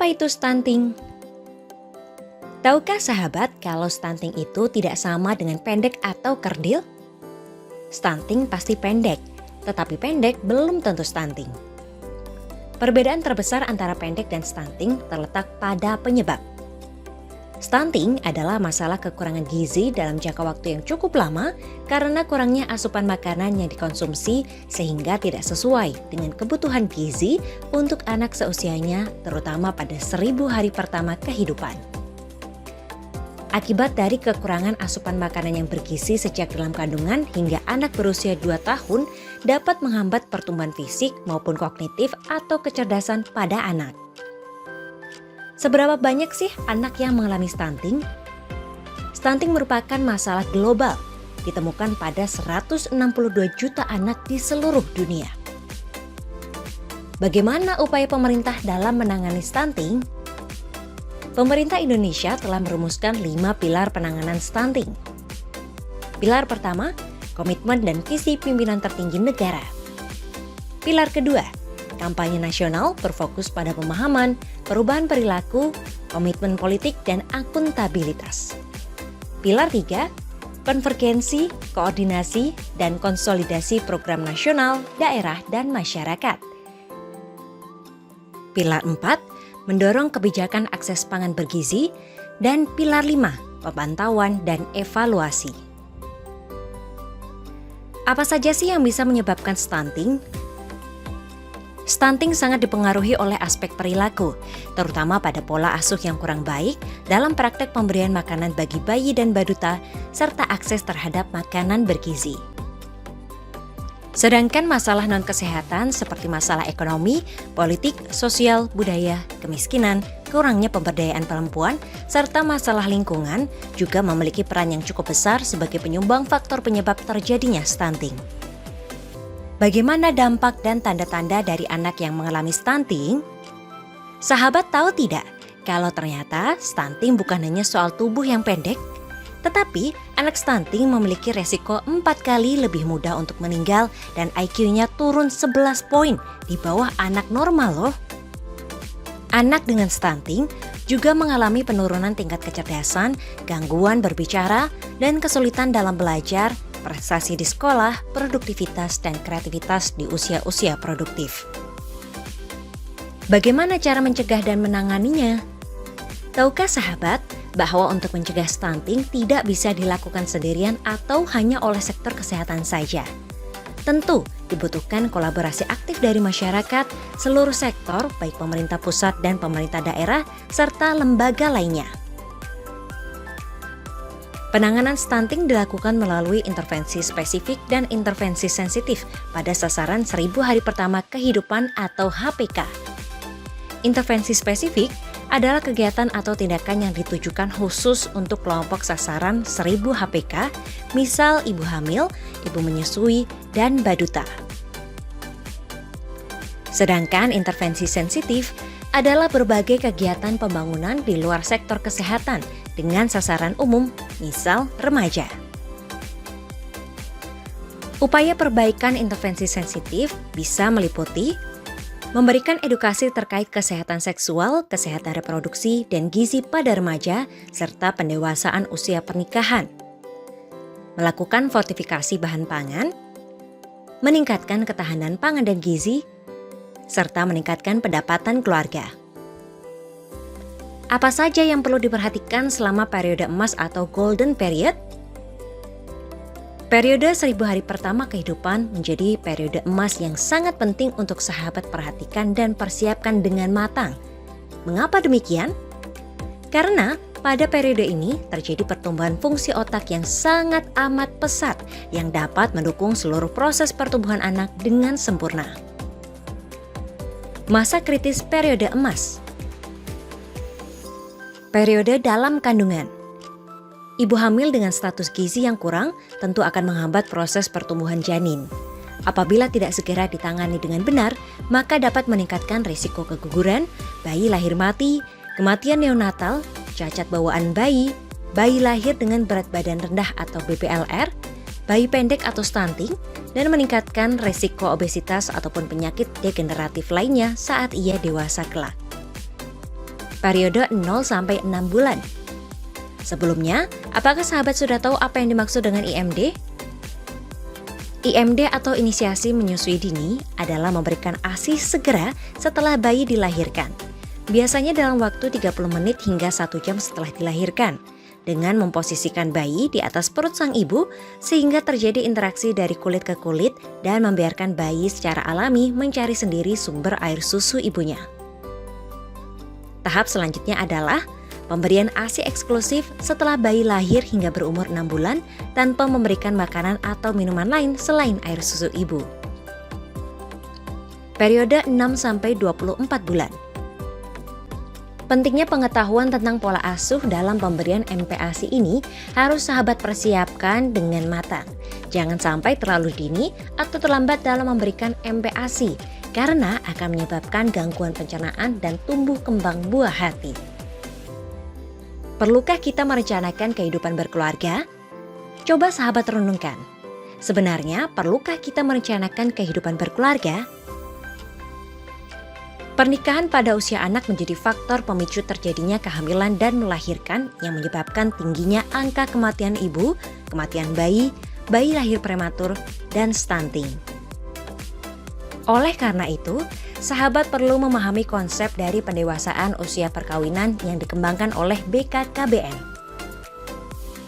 Apa itu stunting? Tahukah sahabat kalau stunting itu tidak sama dengan pendek atau kerdil? Stunting pasti pendek, tetapi pendek belum tentu stunting. Perbedaan terbesar antara pendek dan stunting terletak pada penyebab. Stunting adalah masalah kekurangan gizi dalam jangka waktu yang cukup lama karena kurangnya asupan makanan yang dikonsumsi sehingga tidak sesuai dengan kebutuhan gizi untuk anak seusianya, terutama pada 1000 hari pertama kehidupan. Akibat dari kekurangan asupan makanan yang bergizi sejak dalam kandungan hingga anak berusia 2 tahun dapat menghambat pertumbuhan fisik maupun kognitif atau kecerdasan pada anak. Seberapa banyak sih anak yang mengalami stunting? Stunting merupakan masalah global, ditemukan pada 162 juta anak di seluruh dunia. Bagaimana upaya pemerintah dalam menangani stunting? Pemerintah Indonesia telah merumuskan 5 pilar penanganan stunting. Pilar pertama, komitmen dan visi pimpinan tertinggi negara. Pilar kedua, kampanye nasional berfokus pada pemahaman, perubahan perilaku, komitmen politik, dan akuntabilitas. Pilar 3, konvergensi, koordinasi, dan konsolidasi program nasional, daerah, dan masyarakat. Pilar 4, mendorong kebijakan akses pangan bergizi, dan pilar 5, pemantauan dan evaluasi. Apa saja sih yang bisa menyebabkan stunting? Stunting sangat dipengaruhi oleh aspek perilaku, terutama pada pola asuh yang kurang baik dalam praktek pemberian makanan bagi bayi dan balita, serta akses terhadap makanan bergizi. Sedangkan masalah non-kesehatan seperti masalah ekonomi, politik, sosial, budaya, kemiskinan, kurangnya pemberdayaan perempuan, serta masalah lingkungan juga memiliki peran yang cukup besar sebagai penyumbang faktor penyebab terjadinya stunting. Bagaimana dampak dan tanda-tanda dari anak yang mengalami stunting? Sahabat tahu tidak kalau ternyata stunting bukan hanya soal tubuh yang pendek, tetapi anak stunting memiliki resiko 4 kali lebih mudah untuk meninggal dan IQ-nya turun 11 poin di bawah anak normal loh. Anak dengan stunting juga mengalami penurunan tingkat kecerdasan, gangguan berbicara, dan kesulitan dalam belajar, prestasi di sekolah, produktivitas, dan kreativitas di usia-usia produktif. Bagaimana cara mencegah dan menanganinya? Tahukah sahabat bahwa untuk mencegah stunting tidak bisa dilakukan sendirian atau hanya oleh sektor kesehatan saja? Tentu dibutuhkan kolaborasi aktif dari masyarakat, seluruh sektor, baik pemerintah pusat dan pemerintah daerah, serta lembaga lainnya. Penanganan stunting dilakukan melalui intervensi spesifik dan intervensi sensitif pada sasaran 1000 hari pertama kehidupan atau HPK. Intervensi spesifik adalah kegiatan atau tindakan yang ditujukan khusus untuk kelompok sasaran 1000 HPK, misal ibu hamil, ibu menyusui, dan baduta. Sedangkan intervensi sensitif adalah berbagai kegiatan pembangunan di luar sektor kesehatan dengan sasaran umum, misal remaja. Upaya perbaikan intervensi sensitif bisa meliputi memberikan edukasi terkait kesehatan seksual, kesehatan reproduksi, dan gizi pada remaja, serta pendewasaan usia pernikahan. Melakukan fortifikasi bahan pangan, meningkatkan ketahanan pangan dan gizi, serta meningkatkan pendapatan keluarga. Apa saja yang perlu diperhatikan selama periode emas atau golden period? Periode 1000 hari pertama kehidupan menjadi periode emas yang sangat penting untuk sahabat perhatikan dan persiapkan dengan matang. Mengapa demikian? Karena pada periode ini terjadi pertumbuhan fungsi otak yang sangat amat pesat yang dapat mendukung seluruh proses pertumbuhan anak dengan sempurna. Masa kritis periode emas. Periode dalam kandungan. Ibu hamil dengan status gizi yang kurang tentu akan menghambat proses pertumbuhan janin. Apabila tidak segera ditangani dengan benar, maka dapat meningkatkan risiko keguguran, bayi lahir mati, kematian neonatal, cacat bawaan bayi, bayi lahir dengan berat badan rendah atau BPLR, bayi pendek atau stunting, dan meningkatkan risiko obesitas ataupun penyakit degeneratif lainnya saat ia dewasa kelak. periode 0 sampai 6 bulan. Sebelumnya, apakah sahabat sudah tahu apa yang dimaksud dengan IMD? IMD atau inisiasi menyusui dini adalah memberikan ASI segera setelah bayi dilahirkan. Biasanya dalam waktu 30 menit hingga 1 jam setelah dilahirkan, dengan memposisikan bayi di atas perut sang ibu sehingga terjadi interaksi dari kulit ke kulit dan membiarkan bayi secara alami mencari sendiri sumber air susu ibunya. Tahap selanjutnya adalah pemberian ASI eksklusif setelah bayi lahir hingga berumur 6 bulan tanpa memberikan makanan atau minuman lain selain air susu ibu. Periode 6-24 bulan. Pentingnya pengetahuan tentang pola asuh dalam pemberian MPASI ini harus sahabat persiapkan dengan matang. Jangan sampai terlalu dini atau terlambat dalam memberikan MPASI karena akan menyebabkan gangguan pencernaan dan tumbuh kembang buah hati. Perlukah kita merencanakan kehidupan berkeluarga? Coba sahabat renungkan. Sebenarnya perlukah kita merencanakan kehidupan berkeluarga? Pernikahan pada usia anak menjadi faktor pemicu terjadinya kehamilan dan melahirkan yang menyebabkan tingginya angka kematian ibu, kematian bayi, bayi lahir prematur, dan stunting. Oleh karena itu, sahabat perlu memahami konsep dari pendewasaan usia perkawinan yang dikembangkan oleh BKKBN.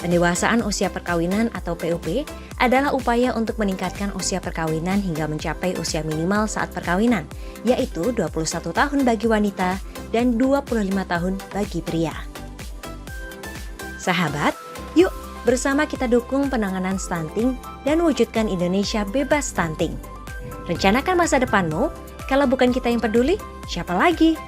Pendewasaan usia perkawinan atau PUP adalah upaya untuk meningkatkan usia perkawinan hingga mencapai usia minimal saat perkawinan, yaitu 21 tahun bagi wanita dan 25 tahun bagi pria. Sahabat, yuk bersama kita dukung penanganan stunting dan wujudkan Indonesia bebas stunting. Rencanakan masa depanmu, kalau bukan kita yang peduli, siapa lagi?